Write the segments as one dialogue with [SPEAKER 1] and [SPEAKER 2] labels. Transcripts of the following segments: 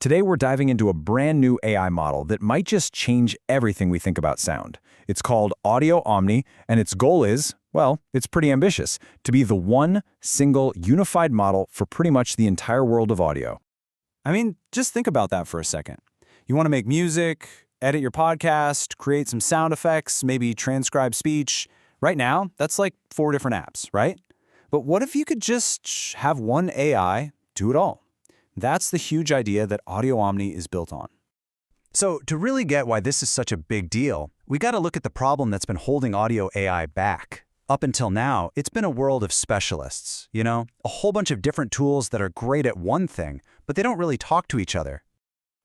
[SPEAKER 1] Today we're diving into a brand new AI model that might just change everything we think about sound. It's called Audio-Omni, and its goal is, well, it's pretty ambitious, to be the one single unified model for pretty much the entire world of audio.
[SPEAKER 2] I mean, just think about that for a second. You want to make music, edit your podcast, create some sound effects, maybe transcribe speech. Right now, that's like 4 different apps, right? But what if you could just have one AI do it all? That's the huge idea that Audio-Omni is built on.
[SPEAKER 3] So to really get why this is such a big deal, we got to look at the problem that's been holding audio AI back. Up until now, it's been a world of specialists, a whole bunch of different tools that are great at one thing, but they don't really talk to each other.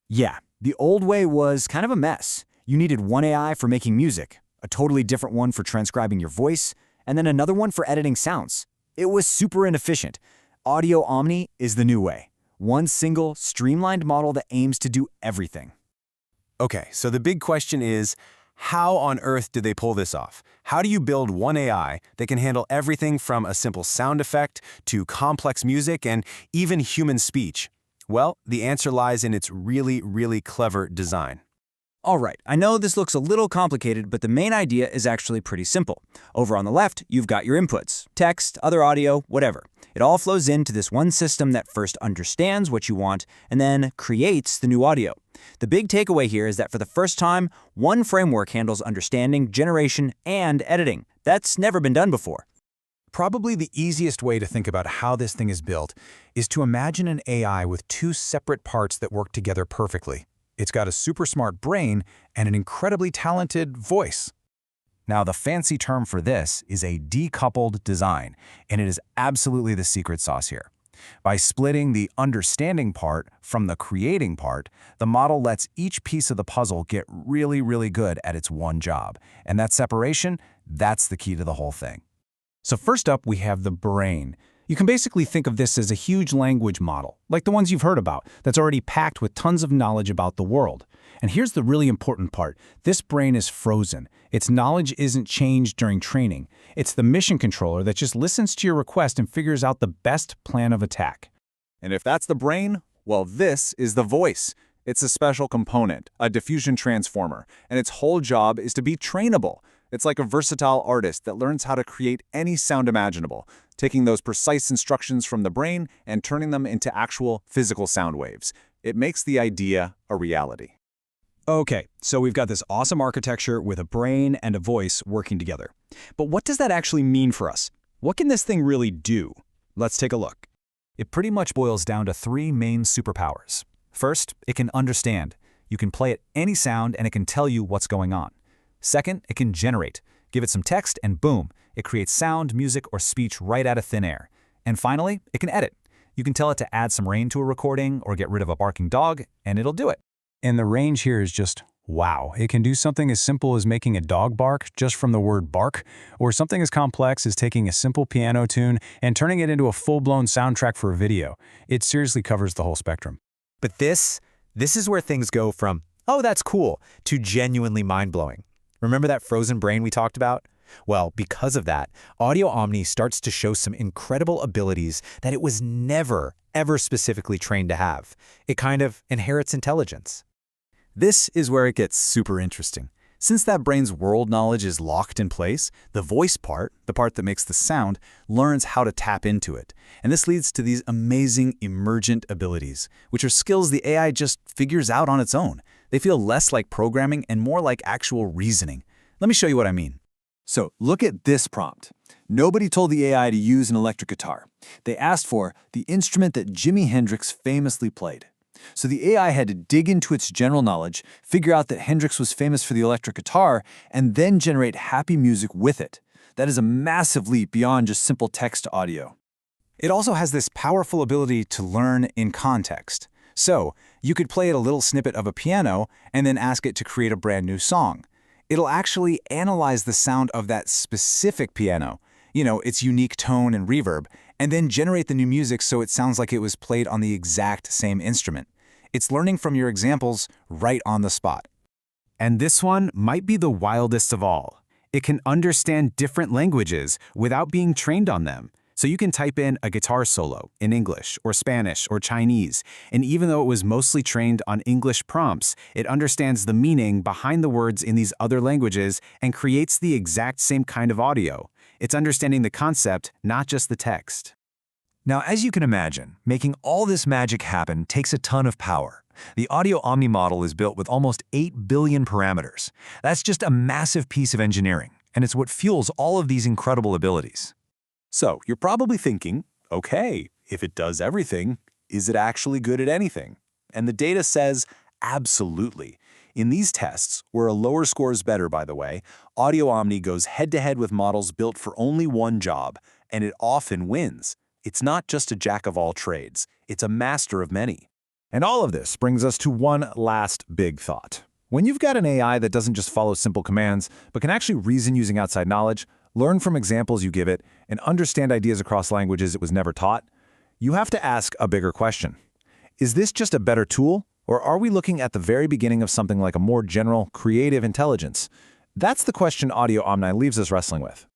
[SPEAKER 4] Yeah, the old way was kind of a mess. You needed one AI for making music, a totally different one for transcribing your voice, and then another one for editing sounds. It was super inefficient. Audio-Omni is the new way. One single, streamlined model that aims to do everything.
[SPEAKER 3] Okay, so the big question is, how on earth did they pull this off? How do you build one AI that can handle everything from a simple sound effect to complex music and even human speech? Well, the answer lies in its really, really clever design.
[SPEAKER 4] All right, I know this looks a little complicated, but the main idea is actually pretty simple. Over on the left, you've got your inputs, text, other audio, whatever. It all flows into this one system that first understands what you want and then creates the new audio. The big takeaway here is that for the first time, one framework handles understanding, generation, and editing. That's never been done before.
[SPEAKER 1] Probably the easiest way to think about how this thing is built is to imagine an AI with 2 separate parts that work together perfectly. It's got a super smart brain and an incredibly talented voice. Now, the fancy term for this is a decoupled design, and it is absolutely the secret sauce here. By splitting the understanding part from the creating part, the model lets each piece of the puzzle get really, really good at its one job. And that separation, that's the key to the whole thing. So first up, we have the brain. You can basically think of this as a huge language model, like the ones you've heard about, that's already packed with tons of knowledge about the world. And here's the really important part. This brain is frozen. Its knowledge isn't changed during training. It's the mission controller that just listens to your request and figures out the best plan of attack.
[SPEAKER 2] And if that's the brain, well, this is the voice. It's a special component, a diffusion transformer, and its whole job is to be trainable. It's like a versatile artist that learns how to create any sound imaginable, taking those precise instructions from the brain and turning them into actual physical sound waves. It makes the idea a reality.
[SPEAKER 4] Okay, so we've got this awesome architecture with a brain and a voice working together. But what does that actually mean for us? What can this thing really do? Let's take a look.
[SPEAKER 1] It pretty much boils down to 3 main superpowers. First, it can understand. You can play it any sound and it can tell you what's going on. Second, it can generate. Give it some text and boom, it creates sound, music, or speech right out of thin air. And finally, it can edit. You can tell it to add some rain to a recording or get rid of a barking dog, and it'll do it. And the range here is just wow. It can do something as simple as making a dog bark just from the word bark, or something as complex as taking a simple piano tune and turning it into a full-blown soundtrack for a video. It seriously covers the whole spectrum.
[SPEAKER 5] But this is where things go from, oh, that's cool, to genuinely mind-blowing. Remember that frozen brain we talked about? Well, because of that, Audio-Omni starts to show some incredible abilities that it was never, ever specifically trained to have. It kind of inherits intelligence.
[SPEAKER 2] This is where it gets super interesting. Since that brain's world knowledge is locked in place, the voice part, the part that makes the sound, learns how to tap into it. And this leads to these amazing emergent abilities, which are skills the AI just figures out on its own. They feel less like programming and more like actual reasoning. Let me show you what I mean. So look at this prompt. Nobody told the AI to use an electric guitar. They asked for the instrument that Jimi Hendrix famously played. So the AI had to dig into its general knowledge, figure out that Hendrix was famous for the electric guitar, and then generate happy music with it. That is a massive leap beyond just simple text to audio.
[SPEAKER 1] It also has this powerful ability to learn in context. So you could play it a little snippet of a piano and then ask it to create a brand new song. It'll actually analyze the sound of that specific piano, its unique tone and reverb, and then generate the new music so it sounds like it was played on the exact same instrument. It's learning from your examples right on the spot. And this one might be the wildest of all. It can understand different languages without being trained on them.
[SPEAKER 3] So you can type in a guitar solo in English or Spanish or Chinese, and even though it was mostly trained on English prompts, it understands the meaning behind the words in these other languages and creates the exact same kind of audio. It's understanding the concept, not just the text.
[SPEAKER 1] Now, as you can imagine, making all this magic happen takes a ton of power. The Audio-Omni model is built with almost 8 billion parameters. That's just a massive piece of engineering, and it's what fuels all of these incredible abilities.
[SPEAKER 3] So you're probably thinking, okay, if it does everything, is it actually good at anything? And the data says, absolutely. In these tests, where a lower score is better, by the way, Audio-Omni goes head-to-head with models built for only one job, and it often wins. It's not just a jack of all trades, it's a master of many.
[SPEAKER 1] And all of this brings us to one last big thought. When you've got an AI that doesn't just follow simple commands, but can actually reason using outside knowledge, learn from examples you give it, and understand ideas across languages it was never taught, you have to ask a bigger question. Is this just a better tool, or are we looking at the very beginning of something like a more general, creative intelligence? That's the question Audio-Omni leaves us wrestling with.